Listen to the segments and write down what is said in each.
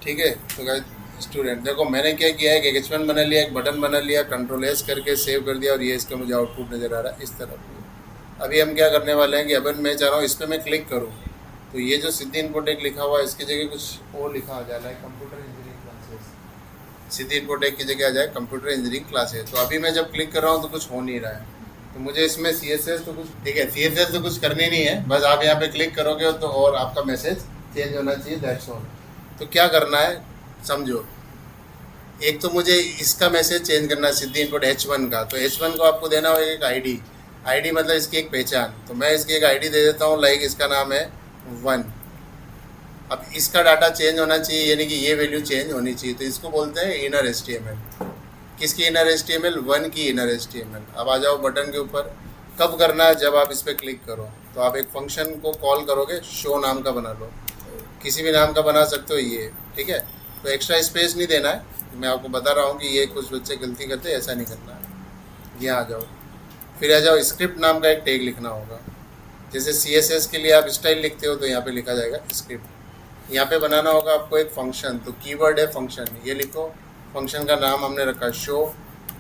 ठीक है। तो गाइस स्टूडेंट देखो मैंने क्या किया है, एक H1 बना लिया, एक बटन बना लिया, कंट्रोल एस करके सेव कर दिया और ये इसका मुझे आउटपुट नज़र आ रहा है इस तरफ। अभी हम क्या करने वाले हैं कि अब मैं चाह रहा हूँ इस पर मैं क्लिक करूँ तो ये जो सिद्धि इनपुट एक लिखा हुआ है इसकी जगह कुछ और लिखा आ जाए, लाइक कंप्यूटर इंजीनियरिंग क्लासेस। सिद्धि इनपुट एक की जगह आ जाए कंप्यूटर इंजीनियरिंग क्लासेस। तो अभी मैं जब क्लिक कर रहा हूँ तो कुछ हो नहीं रहा है, तो मुझे इसमें CSS तो कुछ ठीक है, CSS तो कुछ करनी नहीं है, बस आप यहाँ पे क्लिक करोगे तो और आपका मैसेज चेंज होना चाहिए, दैट्स ऑल। तो क्या करना है समझो, एक तो मुझे इसका मैसेज चेंज करना है सिद्धि इनपुट H1 का। तो H1 को आपको देना होगा एक आईडी मतलब इसकी एक पहचान। तो मैं इसकी एक आईडी दे देता हूँ, लाइक इसका नाम है 1। अब इसका डाटा चेंज होना चाहिए, यानी कि ये वैल्यू चेंज होनी चाहिए, तो इसको बोलते हैं इनर HTML। किसकी इनर HTML? 1 की इनर HTML। अब आ जाओ बटन के ऊपर। कब करना है? जब आप इस पर क्लिक करो तो आप एक फंक्शन को कॉल करोगे, शो नाम का बना लो, किसी भी नाम का बना सकते हो ये, ठीक है। तो एक्स्ट्रा स्पेस नहीं देना है, मैं आपको बता रहा हूँ कि ये कुछ बच्चे गलती करते हैं, ऐसा नहीं करना है। यहाँ आ जाओ, फिर आ जाओ स्क्रिप्ट नाम का एक टैग लिखना होगा। जैसे CSS के लिए आप स्टाइल लिखते हो तो यहाँ पे लिखा जाएगा स्क्रिप्ट। यहाँ पे बनाना होगा आपको एक फंक्शन, तो कीवर्ड है फंक्शन, ये लिखो। फंक्शन का नाम हमने रखा शो,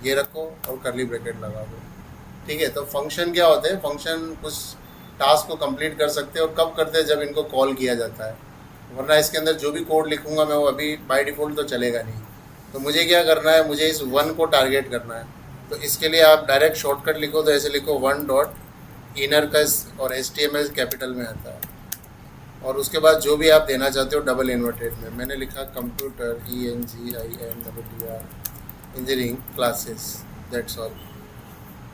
ये रखो और करली ब्रैकेट लगा दो, ठीक है। तो फंक्शन क्या होते हैं? फंक्शन कुछ टास्क को कंप्लीट कर सकते हैं, और कब करते हैं? जब इनको कॉल किया जाता है, वरना इसके अंदर जो भी कोड लिखूंगा मैं वो अभी बाय डिफ़ॉल्ट तो चलेगा नहीं। तो मुझे क्या करना है, मुझे इस 1 को टारगेट करना है। तो इसके लिए आप डायरेक्ट शॉर्टकट लिखो, तो ऐसे लिखो 1 डॉट इनर का, और HTML कैपिटल में आता है, और उसके बाद जो भी आप देना चाहते हो डबल इन्वर्टेड में। मैंने लिखा computer ENGINER engineering classes, that's all.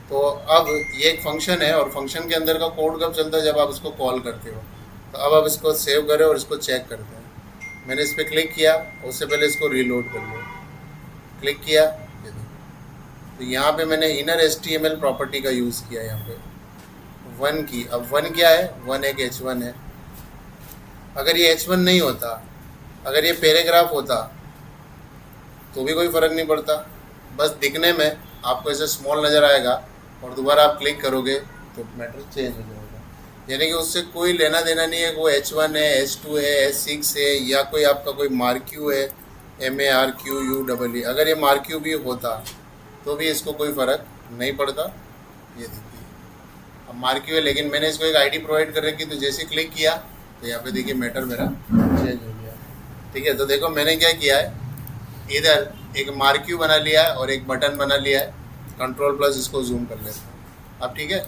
तो अब ये एक फंक्शन है, और फंक्शन के अंदर का कोड कब चलता है? जब आप इसको कॉल करते हो। तो अब आप इसको सेव करें और इसको चेक करते हैं। मैंने इस पर क्लिक किया, उससे पहले इसको रीलोड कर लो, क्लिक किया, ये देखो। तो यहाँ पे मैंने इनर HTML प्रॉपर्टी का यूज़ किया यहाँ पे 1 की। अब 1 क्या है? 1 एक H1 है। अगर ये H1 नहीं होता, अगर ये पैराग्राफ होता तो भी कोई फ़र्क नहीं पड़ता, बस दिखने में आपको ऐसे स्मॉल नज़र आएगा, और दोबारा आप क्लिक करोगे तो मैटर चेंज हो जाएगा। यानी कि उससे कोई लेना देना नहीं है वो H1 है, H2 है, H6 है, या कोई आपका कोई मार्क्यू है, MARQUE। अगर ये मार्क्यू भी होता तो भी इसको कोई फ़र्क नहीं पड़ता। ये देखिए अब मार्क्यू है, लेकिन मैंने इसको एक आईडी प्रोवाइड कर रखी, तो जैसे क्लिक किया तो यहाँ पे देखिए मैटर मेरा चेंज हो गया, ठीक है। तो देखो मैंने क्या किया है, इधर एक मार्क्यू बना लिया है और एक बटन बना लिया है। कंट्रोल प्लस इसको जूम कर लेता हूँ अब, ठीक है।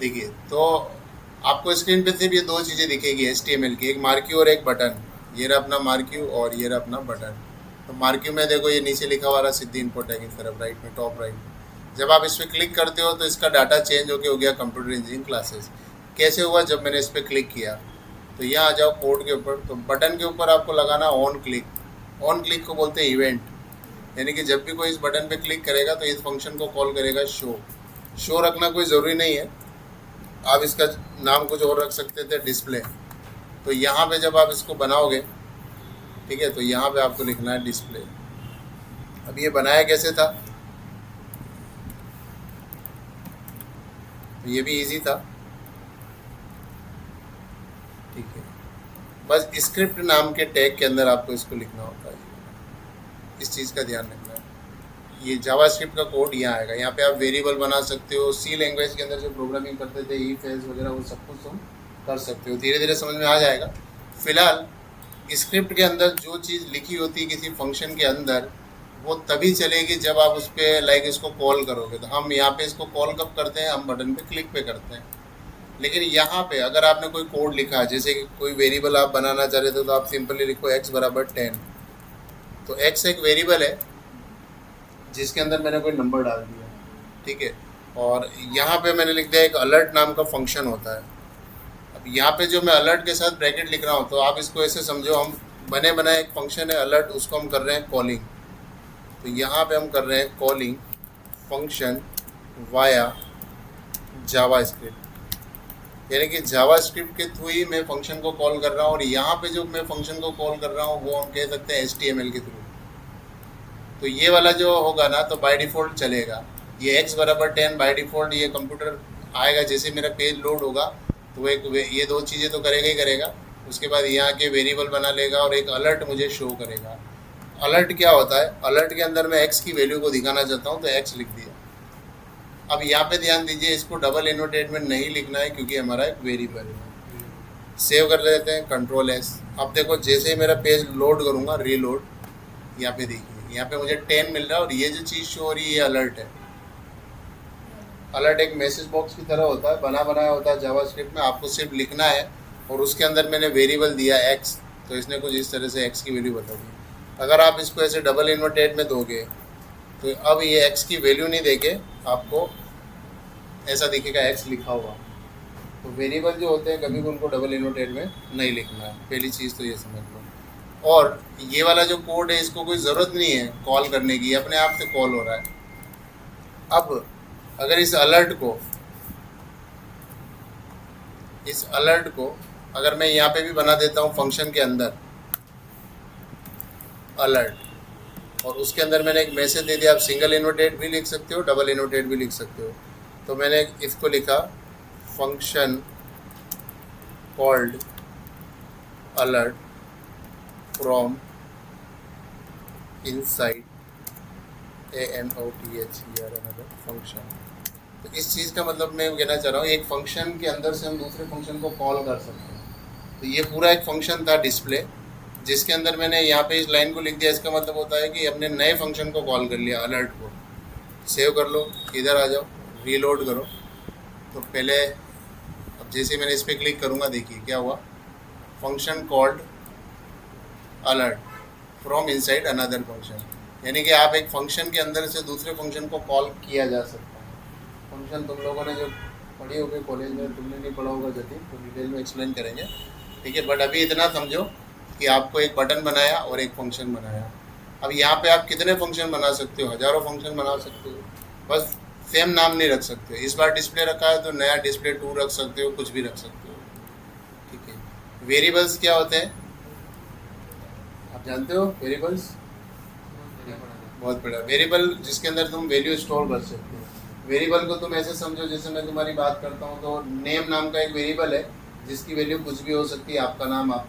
देखिए तो आपको स्क्रीन पे सिर्फ ये 2 चीज़ें दिखेगी HTML की, एक मार्क्यू और एक बटन। ये रहा अपना मार्क्यू और ये रहा अपना बटन। तो मार्क्यू में देखो ये नीचे लिखा हुआ रहा सिद्धि इनपुट है की तरफ, राइट में, टॉप राइट में। जब आप इस पर क्लिक करते हो तो इसका डाटा चेंज होके हो गया कंप्यूटर इंजीनियरिंग क्लासेस। कैसे हुआ? जब मैंने इस पर क्लिक किया। तो यहाँ आ जाओ कोड के ऊपर, तो बटन के ऊपर आपको लगाना ऑन क्लिक। ऑन क्लिक को बोलते हैं इवेंट, यानी कि जब भी कोई इस बटन पे क्लिक करेगा तो इस फंक्शन को कॉल करेगा शो। शो रखना कोई ज़रूरी नहीं है, आप इसका नाम कुछ और रख सकते थे, डिस्प्ले। तो यहाँ पे जब आप इसको बनाओगे, ठीक है, तो यहाँ पे आपको लिखना है डिस्प्ले। अब ये बनाया कैसे था? तो ये भी इजी था, ठीक है। बस स्क्रिप्ट नाम के टैग के अंदर आपको इसको लिखना होता है, इस चीज़ का ध्यान रखना है। ये जावास्क्रिप्ट का कोड यहाँ आएगा, यहाँ पे आप वेरिएबल बना सकते हो। C लैंग्वेज के अंदर जो प्रोग्रामिंग करते थे, if else वगैरह, वो सब कुछ तुम कर सकते हो, धीरे धीरे समझ में आ जाएगा। फिलहाल स्क्रिप्ट के अंदर जो चीज़ लिखी होती है किसी फंक्शन के अंदर, वो तभी चलेगी जब आप उस पर लाइक इसको कॉल करोगे। तो हम यहाँ पे इसको कॉल कब करते हैं? हम बटन पे क्लिक पे करते हैं। लेकिन यहाँ पे अगर आपने कोई कोड लिखा, जैसे कि कोई वेरिएबल आप बनाना चाह रहे थे, तो आप सिंपली लिखो x बराबर 10। तो x एक वेरिएबल है जिसके अंदर मैंने कोई नंबर डाल दिया, ठीक है। और यहाँ पे मैंने लिख दिया एक अलर्ट नाम का फंक्शन होता है। अब यहाँ पे जो मैं अलर्ट के साथ ब्रैकेट लिख रहा हूँ, तो आप इसको ऐसे समझो, हम बने बनाए एक फंक्शन है अलर्ट, उसको हम कर रहे हैं कॉलिंग। तो यहाँ पे हम कर रहे हैं कॉलिंग फंक्शन वाया जावास्क्रिप्ट, यानी कि जावास्क्रिप्ट के थ्रू ही मैं फंक्शन को कॉल कर रहा हूँ। और यहाँ पे जो मैं फंक्शन को कॉल कर रहा हूँ वो हम कह सकते हैं HTML के थ्रू। तो ये वाला जो होगा ना, तो बाय डिफ़ॉल्ट चलेगा ये x बराबर 10 बाय डिफ़ॉल्ट। ये कंप्यूटर आएगा, जैसे मेरा पेज लोड होगा तो वो एक ये 2 चीज़ें तो करेगा ही करेगा, उसके बाद यहाँ के वेरिएबल बना लेगा और एक अलर्ट मुझे शो करेगा। अलर्ट क्या होता है, अलर्ट के अंदर मैं एक्स की वैल्यू को दिखाना चाहता हूँ तो एक्स लिख दिया। अब यहाँ पे ध्यान दीजिए, इसको डबल इनवर्टेड में नहीं लिखना है क्योंकि हमारा एक वेरिएबल है। सेव कर लेते हैं, कंट्रोल एस। अब देखो जैसे ही मेरा पेज लोड करूँगा, रीलोड, यहाँ पे देखिए यहाँ पे मुझे 10 मिल रहा है और ये जो चीज़ शो हो रही है ये अलर्ट है। अलर्ट एक मैसेज बॉक्स की तरह होता है, बना बनाया होता है जावास्क्रिप्ट में, आपको सिर्फ लिखना है और उसके अंदर मैंने वेरिएबल दिया एक्स, तो इसने कुछ इस तरह से एक्स की वैल्यू बता दी। अगर आप इसको ऐसे डबल इन्वर्टेड में दोगे तो अब ये एक्स की वैल्यू नहीं देके आपको ऐसा दिखेगा एक्स लिखा हुआ। तो वेरिएबल जो होते हैं कभी भी उनको डबल इन्वर्टेड में नहीं लिखना है, पहली चीज़ तो ये समझ लो। और ये वाला जो कोड है इसको कोई ज़रूरत नहीं है कॉल करने की, अपने आप से कॉल हो रहा है। अब अगर इस अलर्ट को अगर मैं यहाँ पे भी बना देता हूँ फंक्शन के अंदर अलर्ट, और उसके अंदर मैंने एक मैसेज दे दिया, आप सिंगल इन्वर्टेड भी लिख सकते हो, डबल इन्वर्टेड भी लिख सकते हो। तो मैंने इसको लिखा function called alert from inside ANOTHER another function. तो इस चीज़ का मतलब मैं कहना चाह रहा हूँ, एक फंक्शन के अंदर से हम दूसरे फंक्शन को कॉल कर सकते हैं। तो ये पूरा एक फंक्शन था डिस्प्ले, जिसके अंदर मैंने यहाँ पे इस लाइन को लिख दिया। इसका मतलब होता है कि हमने नए फंक्शन को कॉल कर लिया, अलर्ट को। सेव कर लो, इधर आ जाओ, रीलोड करो। तो पहले अब जैसे मैंने इस पर क्लिक करूँगा, देखिए क्या हुआ, function called alert from inside another function, यानी कि आप एक फंक्शन के अंदर से दूसरे फंक्शन को कॉल किया जा सकता है। फंक्शन तुम लोगों ने जो पढ़ी होगी कॉलेज में, तुमने नहीं पढ़ा होगा जति, तो डिटेल में एक्सप्लेन करेंगे, ठीक है। बट अभी इतना समझो कि आपको एक बटन बनाया और एक फंक्शन बनाया। अब यहाँ पे आप कितने फंक्शन बना सकते हो, हज़ारों फंक्शन बना सकते हो, बस सेम नाम नहीं रख सकते हो। इस बार डिस्प्ले रखा है तो नया डिस्प्ले 2 रख सकते हो, कुछ भी रख सकते हो, ठीक है। वेरिएबल्स क्या होते हैं आप जानते हो? वेरिएबल्स बहुत बड़ा वेरिएबल जिसके अंदर तुम वैल्यू स्टोर कर सकते हो। वेरिएबल को तुम ऐसे समझो जैसे मैं तुम्हारी बात करता हूँ तो नेम नाम का एक वेरिएबल है जिसकी वैल्यू कुछ भी हो सकती है, आपका नाम भी हो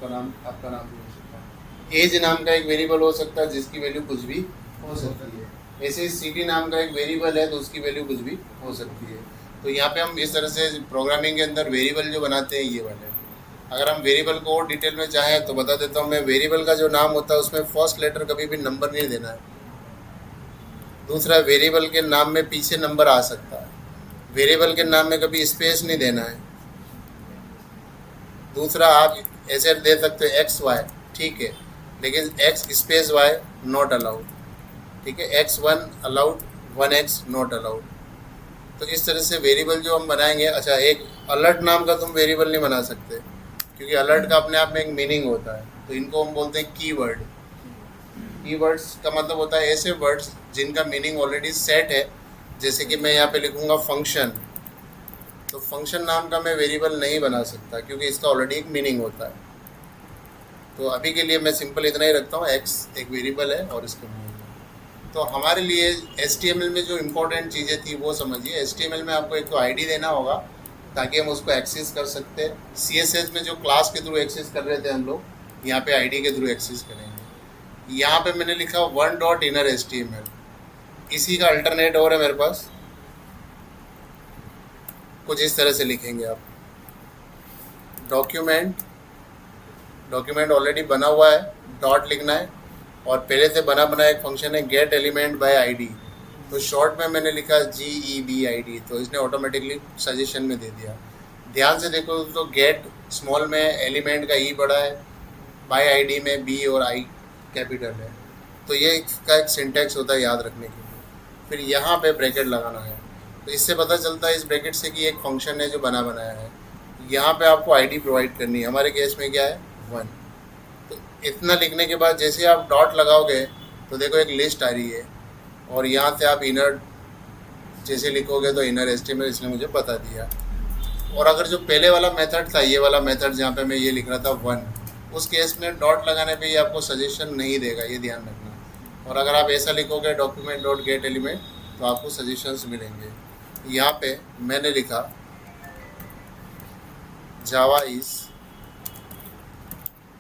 सकता है। एज नाम का एक वेरिएबल हो सकता है जिसकी वैल्यू कुछ भी हो सकती है। ऐसे सिटी नाम का एक वेरिएबल है तो उसकी वैल्यू कुछ भी हो सकती है। तो यहाँ पे हम इस तरह से प्रोग्रामिंग के अंदर वेरिएबल जो बनाते हैं ये वाले। अगर हम वेरिएबल को और डिटेल में चाहें तो बता देता हूँ मैं। वेरिएबल का जो नाम होता है उसमें फर्स्ट लेटर कभी भी नंबर नहीं देना है। दूसरा, वेरिएबल के नाम में पीछे नंबर आ सकता है। वेरिएबल के नाम में कभी स्पेस नहीं देना है। दूसरा, आप ऐसे दे सकते हो XY, ठीक है, लेकिन X space Y not allowed, ठीक है। X1 allowed, 1X not allowed. तो इस तरह से वेरिएबल जो हम बनाएंगे। अच्छा, एक अलर्ट नाम का तुम वेरिएबल नहीं बना सकते क्योंकि अलर्ट का अपने आप में एक मीनिंग होता है, तो इनको हम बोलते हैं कीवर्ड। कीवर्ड्स का मतलब होता है ऐसे वर्ड्स जिनका मीनिंग ऑलरेडी सेट है। जैसे कि मैं यहाँ पे लिखूँगा फंक्शन, तो फंक्शन नाम का मैं वेरिएबल नहीं बना सकता क्योंकि इसका ऑलरेडी एक मीनिंग होता है। तो अभी के लिए मैं सिंपल इतना ही रखता हूँ, एक्स एक वेरिएबल है और इसका मीनिंग है। तो हमारे लिए HTML में जो इम्पोर्टेंट चीज़ें थी वो समझिए। HTML में आपको एक तो ID देना होगा ताकि हम उसको एक्सेस कर सकते हैं। CSS में जो क्लास के थ्रू एक्सेस कर रहे थे हम लोग, यहाँ पे ID के थ्रू एक्सेस करेंगे। यहाँ पे मैंने लिखा one.innerHTML, इसी का अल्टरनेट और है मेरे पास, कुछ इस तरह से लिखेंगे आप। डॉक्यूमेंट ऑलरेडी बना हुआ है, डॉट लिखना है, और पहले से बना बनाया एक फंक्शन है गेट एलिमेंट बाय ID, तो शॉर्ट में मैंने लिखा GEBID, तो इसने ऑटोमेटिकली सजेशन में दे दिया। ध्यान से देखो तो गेट स्मॉल में एलिमेंट का E बड़ा है, बाय ID में B और I कैपिटल है। तो ये इसका एक सिंटैक्स होता है याद रखने के लिए। फिर यहाँ पे ब्रैकेट लगाना है, तो इससे पता चलता है इस ब्रैकेट से कि एक फंक्शन है जो बना बनाया है। यहाँ पे आपको ID प्रोवाइड करनी है, हमारे केस में क्या है 1। तो इतना लिखने के बाद जैसे आप डॉट लगाओगे तो देखो एक लिस्ट आ रही है, और यहाँ से आप इनर जैसे लिखोगे तो innerHTML इसने मुझे बता दिया। और अगर जो पहले वाला मेथड था, ये वाला मेथड जहाँ पे मैं ये लिख रहा था 1, उस केस में डॉट लगाने पे ये आपको सजेशन नहीं देगा, ये ध्यान रखना। और अगर आप ऐसा लिखोगे document.getElement तो आपको सजेशंस मिलेंगे। यहाँ पे मैंने लिखा जावा इज़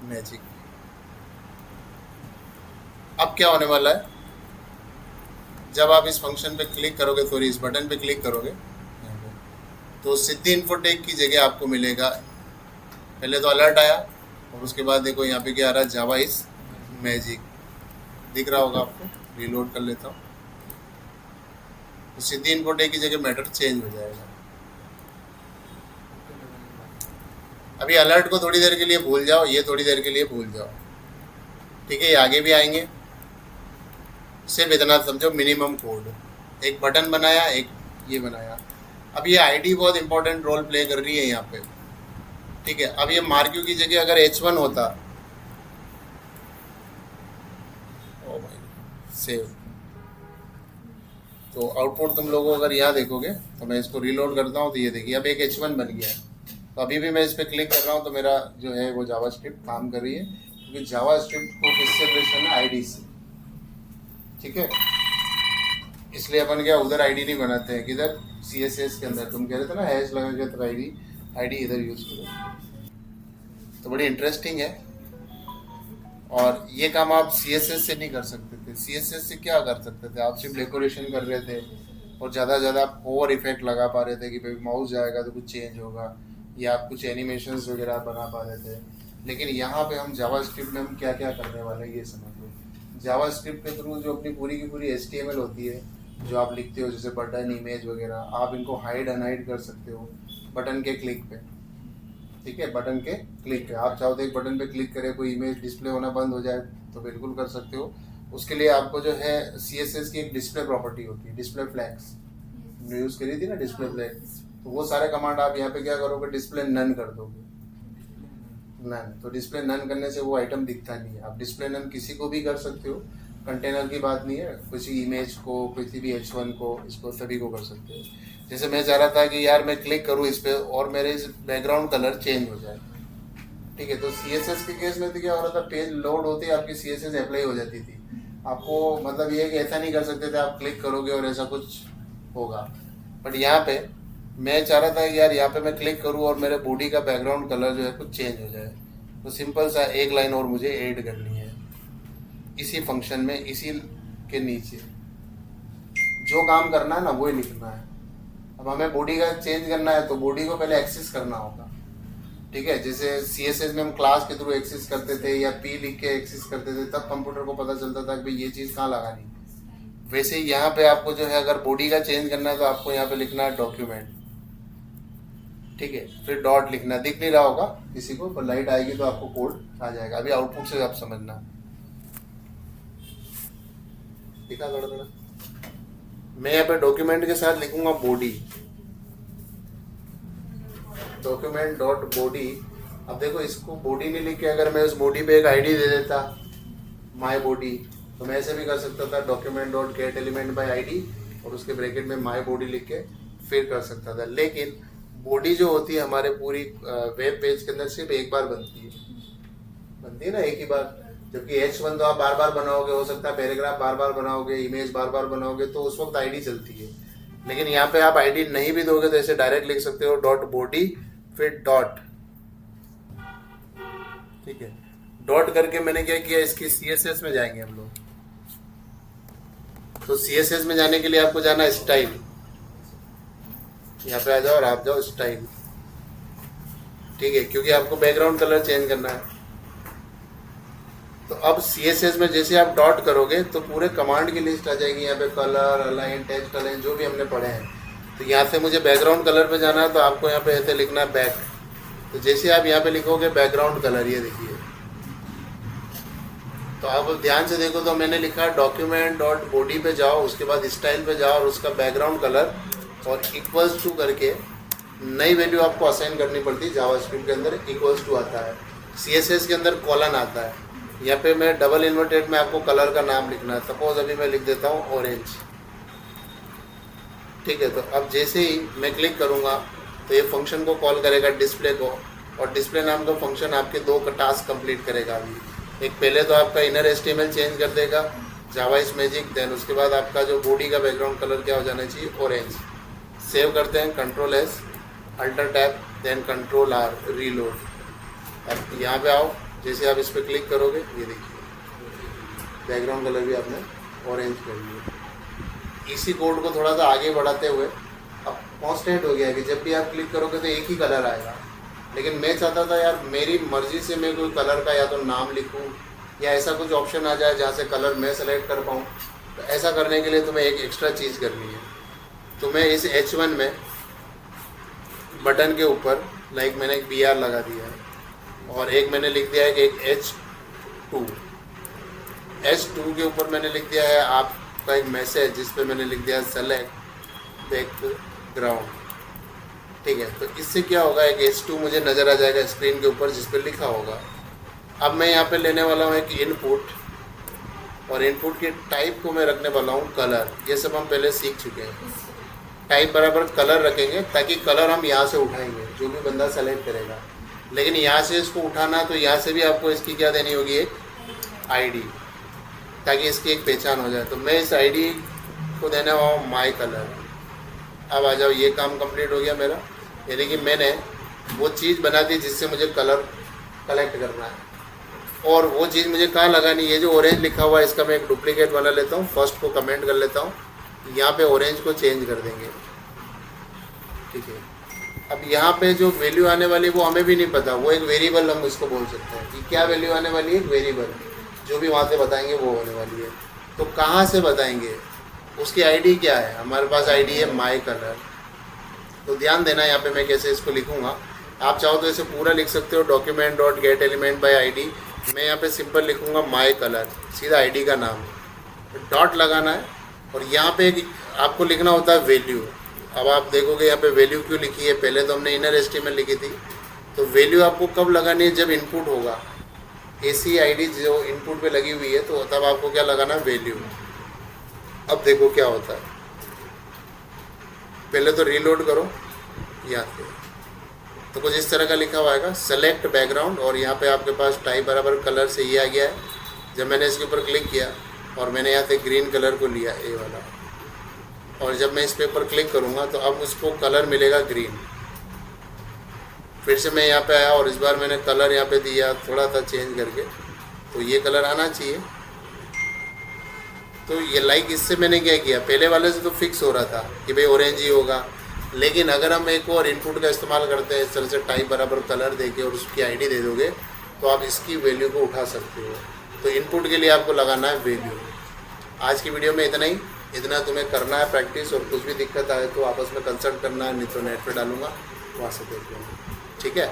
मैजिक। अब क्या होने वाला है, जब आप इस फंक्शन पे क्लिक करोगे, सॉरी इस बटन पे क्लिक करोगे तो सिद्धि इन्फोटेक की जगह आपको मिलेगा, पहले तो अलर्ट आया और उसके बाद देखो यहाँ पे क्या आ रहा है, जावा इज मैजिक दिख रहा होगा आपको। रीलोड कर लेता हूँ तो सिद्धि इन्फोटेक की जगह मैटर चेंज हो जाएगा। अभी अलर्ट को थोड़ी देर के लिए भूल जाओ, ये थोड़ी देर के लिए भूल जाओ, ठीक है। ये आगे भी आएंगे, सिर्फ इतना समझो मिनिमम कोड, एक बटन बनाया, एक ये बनाया। अब ये आईडी बहुत इंपॉर्टेंट रोल प्ले कर रही है यहाँ पे, ठीक है। अब ये मार्क्यू की जगह अगर H1 होता, ओ भाई सेव, तो आउटपुट तुम लोगों अगर यहाँ देखोगे तो मैं इसको रीलोड करता हूँ तो ये देखिए अब एक H1 बन गया है। तो अभी भी मैं इस पर क्लिक कर रहा हूँ तो मेरा जो है वो जावास्क्रिप्ट काम कर रही है, क्योंकि जावास्क्रिप्ट को किससे रिलेशन है, आईडी से, ठीक है। इसलिए अपन क्या उधर आईडी नहीं बनाते हैं, किधर CSS के अंदर। तुम कह रहे थे ना हैश लगा के तो आईडी इधर यूज करो, तो बड़ी इंटरेस्टिंग है। और ये काम आप CSS से नहीं कर सकते थे। CSS से क्या कर सकते थे, आप सिर्फ डेकोरेशन कर रहे थे और ज़्यादा ज़्यादा आप ओवर इफेक्ट लगा पा रहे थे कि भाई माउस जाएगा तो कुछ चेंज होगा, या आप कुछ एनिमेशंस वगैरह बना पा रहे थे। लेकिन यहाँ पे हम जावास्क्रिप्ट में हम क्या क्या करने वाले हैं ये समझ लो। जावास्क्रिप्ट के थ्रू जो अपनी पूरी की पूरी HTML होती है, जो आप लिखते हो, जैसे बटन, इमेज वगैरह, आप इनको हाइड अनहाइड कर सकते हो बटन के क्लिक पे, ठीक है। बटन के क्लिक पे आप चाहो तो एक बटन पे क्लिक करें, कोई इमेज डिस्प्ले होना बंद हो जाए तो बिल्कुल कर सकते हो। उसके लिए आपको जो है CSS की एक डिस्प्ले प्रॉपर्टी होती है, डिस्प्ले फ्लैग्स यूज़ करी थी ना, डिस्प्ले फ्लैग। तो वो सारे कमांड आप यहाँ पे क्या करोगे, डिस्प्ले नन कर दोगे, नन। तो डिस्प्ले नन करने से वो आइटम दिखता नहीं है। आप डिस्प्ले नन किसी को भी कर सकते हो, कंटेनर की बात नहीं है, किसी इमेज को, किसी भी H1 को, इसको सभी को कर सकते हो। जैसे मैं चाह रहा था कि यार मैं क्लिक करूँ इस पर और मेरे इस बैकग्राउंड कलर चेंज हो जाए, ठीक है। तो CSS के केस में तो क्या हो रहा था, पेज लोड होती है आपकी CSS अप्लाई हो जाती थी। आपको मतलब ये है कि ऐसा नहीं कर सकते थे आप क्लिक करोगे और ऐसा कुछ होगा। बट यहाँ पे मैं चाह रहा था कि यार यहाँ पे मैं क्लिक करूँ और मेरे बॉडी का बैकग्राउंड कलर जो है कुछ चेंज हो जाए। तो सिंपल सा एक लाइन और मुझे ऐड करनी है इसी फंक्शन में, इसी के नीचे जो काम करना है ना वही लिखना है। अब हमें बॉडी का चेंज करना है तो बॉडी को पहले एक्सेस करना होगा, ठीक है। जैसे CSS में हम क्लास के थ्रू एक्सेस करते थे या P लिख के एक्सेस करते थे, तब कंप्यूटर को पता चलता था कि भाई ये चीज़ कहाँ लगानी। वैसे ही यहाँ पे आपको जो है अगर बॉडी का चेंज करना है तो आपको यहाँ पे लिखना है डॉक्यूमेंट, ठीक है। फिर डॉट लिखना, दिख नहीं रहा होगा किसी को, पर लाइट आएगी तो आपको कोड आ जाएगा। अभी आउटपुट से आप समझना, दिखा थोड़ा थोड़ा। मैं यहाँ पे डॉक्यूमेंट के साथ लिखूंगा बॉडी, डॉक्यूमेंट डॉट बॉडी। अब देखो इसको बॉडी नहीं लिख के अगर मैं उस बॉडी पे एक आईडी दे देता, माय बॉडी, तो मैं ऐसे भी कर सकता था document dot gate element by ID और उसके ब्रैकेट में माय बॉडी लिख के फिर कर सकता था। लेकिन बॉडी जो होती है हमारे पूरी वेब पेज के अंदर सिर्फ एक बार बनती है ना, एक ही बार। जबकि H1 तो आप बार बार बनाओगे, हो सकता है पैराग्राफ बार बार बनाओगे, इमेज बार बार बनाओगे, तो उस वक्त आईडी चलती है। लेकिन यहाँ पे आप आईडी नहीं भी दोगे तो ऐसे डायरेक्ट लिख सकते हो डॉट बॉडी फिर डॉट, ठीक है। डॉट करके मैंने क्या किया, इसकी CSS में जाएंगे हम लोग। तो CSS में जाने के लिए आपको जाना है स्टाइल, यहाँ पे आ जाओ और आप जाओ स्टाइल, ठीक है, क्योंकि आपको बैकग्राउंड कलर चेंज करना है। तो अब CSS में जैसे आप डॉट करोगे तो पूरे कमांड की लिस्ट आ जाएगी यहाँ पे, कलर, अलाइन, टेक्स्ट अलाइन, जो भी हमने पढ़े हैं। तो यहाँ से मुझे बैकग्राउंड कलर पे जाना है तो आपको यहाँ पे ऐसे लिखना है बैक। तो जैसे आप यहाँ पे लिखोगे बैकग्राउंड कलर, ये देखिए। तो आप ध्यान से देखो तो मैंने लिखा डॉक्यूमेंट डॉट बॉडी पे जाओ, उसके बाद स्टाइल पे जाओ और उसका बैकग्राउंड कलर और इक्वल्स टू करके नई वैल्यू आपको असाइन करनी पड़ती है। जावास्क्रिप्ट के अंदर इक्वल्स टू आता है, CSS के अंदर कॉलन आता है। यहाँ पे मैं डबल इन्वर्टेड में आपको कलर का नाम लिखना है। सपोज अभी मैं लिख देता हूँ ऑरेंज, ठीक है। तो अब जैसे ही मैं क्लिक करूँगा तो ये फंक्शन को कॉल करेगा डिस्प्ले को, और डिस्प्ले नाम का फंक्शन आपके दो टास्क कंप्लीट करेगा अभी। एक पहले तो आपका इनर HTML चेंज कर देगा जावा इज मैजिक, देन उसके बाद आपका जो बॉडी का बैकग्राउंड कलर क्या हो जाना चाहिए, ऑरेंज। सेव करते हैं, Ctrl+S, Alt+Tab, then Ctrl+R, reload. अब यहाँ पे आओ, जैसे आप इस पर क्लिक करोगे, ये देखिए बैकग्राउंड कलर भी आपने ऑरेंज कर लिया। इसी कोड को थोड़ा सा आगे बढ़ाते हुए अब कांस्टेंट हो गया कि जब भी आप क्लिक करोगे तो एक ही कलर आएगा। लेकिन मैं चाहता था यार मेरी मर्ज़ी से मैं कोई कलर का या तो नाम लिखूं या ऐसा कुछ ऑप्शन आ जाए जहाँ से कलर मैं सेलेक्ट कर पाऊँ। तो ऐसा करने के लिए तुम्हें एक एक्स्ट्रा चीज़ करनी है। तो मैं इस H1 में बटन के ऊपर लाइक मैंने एक BR लगा दिया है और एक मैंने लिख दिया है कि एक H2 के ऊपर मैंने लिख दिया है आपका एक मैसेज जिस पे मैंने लिख दिया है सेलेक्ट बैकग्राउंड। ठीक है, तो इससे क्या होगा, एक H2 मुझे नज़र आ जाएगा स्क्रीन के ऊपर जिस पे लिखा होगा। अब मैं यहाँ पे लेने वाला हूँ एक इनपुट, और इनपुट के टाइप को मैं रखने वाला हूँ कलर। ये सब हम पहले सीख चुके हैं। टाइप बराबर कलर रखेंगे ताकि कलर हम यहाँ से उठाएंगे जो भी बंदा सेलेक्ट करेगा। लेकिन यहाँ से इसको उठाना तो यहाँ से भी आपको इसकी क्या देनी होगी, एक ID, ताकि इसकी एक पहचान हो जाए। तो मैं इस ID को देने वाला हूँ माई कलर। अब आ जाओ, ये काम कंप्लीट हो गया मेरा, यानी कि मैंने वो चीज़ बना दी जिससे मुझे कलर कलेक्ट करना है। और वो चीज़ मुझे कहाँ लगानी, ये जो ऑरेंज लिखा हुआ है इसका मैं एक डुप्लीकेट बना लेता हूँ। फर्स्ट को कमेंट कर लेता हूँ, यहाँ पे ऑरेंज को चेंज कर देंगे। ठीक है, अब यहाँ पे जो वैल्यू आने वाली है वो हमें भी नहीं पता, वो एक वेरिएबल हम इसको बोल सकते हैं कि क्या वैल्यू आने वाली है, एक वेरिएबल जो भी वहाँ से बताएंगे वो होने वाली है। तो कहाँ से बताएंगे, उसकी ID क्या है, हमारे पास ID है माई कलर। तो ध्यान देना यहाँ पे मैं कैसे इसको लिखूँगा। आप चाहो तो इसे पूरा लिख सकते हो, document dot gate element by ID। मैं यहाँ पे सिंपल लिखूँगा माई कलर, सीधा ID का नाम, डॉट लगाना है। और यहाँ पे आपको लिखना होता है वैल्यू। अब आप देखोगे यहाँ पे वैल्यू क्यों लिखी है, पहले तो हमने इनर HTML लिखी थी। तो वैल्यू आपको कब लगानी है, जब इनपुट होगा। ACID जो इनपुट पे लगी हुई है तो तब आपको क्या लगाना है, वैल्यू। अब देखो क्या होता है, पहले तो रीलोड करो यहाँ पे, तो कुछ इस तरह का लिखा हुआ आएगा सेलेक्ट बैकग्राउंड, और यहाँ पे आपके पास टाइप बराबर कलर से ये आ गया है। जब मैंने इसके ऊपर क्लिक किया और मैंने यहाँ से ग्रीन कलर को लिया, ए वाला, और जब मैं इस पे ऊपर क्लिक करूँगा तो अब उसको कलर मिलेगा ग्रीन। फिर से मैं यहाँ पे आया और इस बार मैंने कलर यहाँ पे दिया थोड़ा सा चेंज करके, तो ये कलर आना चाहिए। तो ये लाइक इससे मैंने क्या किया, पहले वाले से तो फिक्स हो रहा था कि भाई ऑरेंज ही होगा। लेकिन अगर हम एक और इनपुट का इस्तेमाल करते हैं इस तरह से टाइप बराबर कलर देके और उसकी ID दे दोगे तो आप इसकी वैल्यू को उठा सकते हो। तो इनपुट के लिए आपको लगाना है वैल्यू। आज की वीडियो में इतना ही, इतना तुम्हें करना है प्रैक्टिस, और कुछ भी दिक्कत आए तो आपस में कंसल्ट करना है, नहीं तो नेट पे डालूंगा, वहाँ से देख लेंगे। ठीक है।